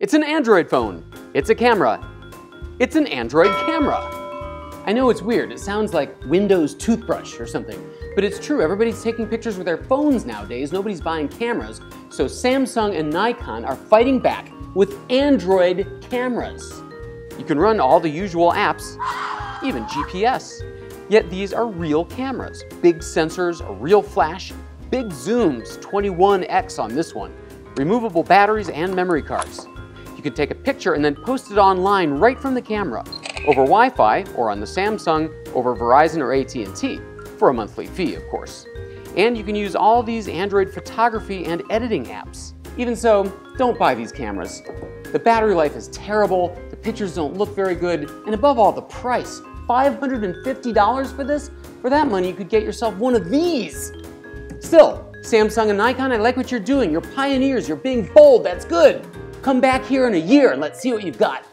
It's an Android phone. It's a camera. It's an Android camera. I know it's weird. It sounds like Windows toothbrush or something, but it's true. Everybody's taking pictures with their phones nowadays. Nobody's buying cameras. So Samsung and Nikon are fighting back with Android cameras. You can run all the usual apps, even GPS. Yet these are real cameras. Big sensors, a real flash, big zooms, 21x on this one, removable batteries and memory cards. You can take a picture and then post it online right from the camera, over Wi-Fi or on the Samsung over Verizon or AT&T, for a monthly fee, of course. And you can use all these Android photography and editing apps. Even so, don't buy these cameras. The battery life is terrible, the pictures don't look very good, and above all, the price. $550 for this? For that money, you could get yourself one of these. Still, Samsung and Nikon, I like what you're doing. You're pioneers, you're being bold, that's good. Come back here in a year and let's see what you've got.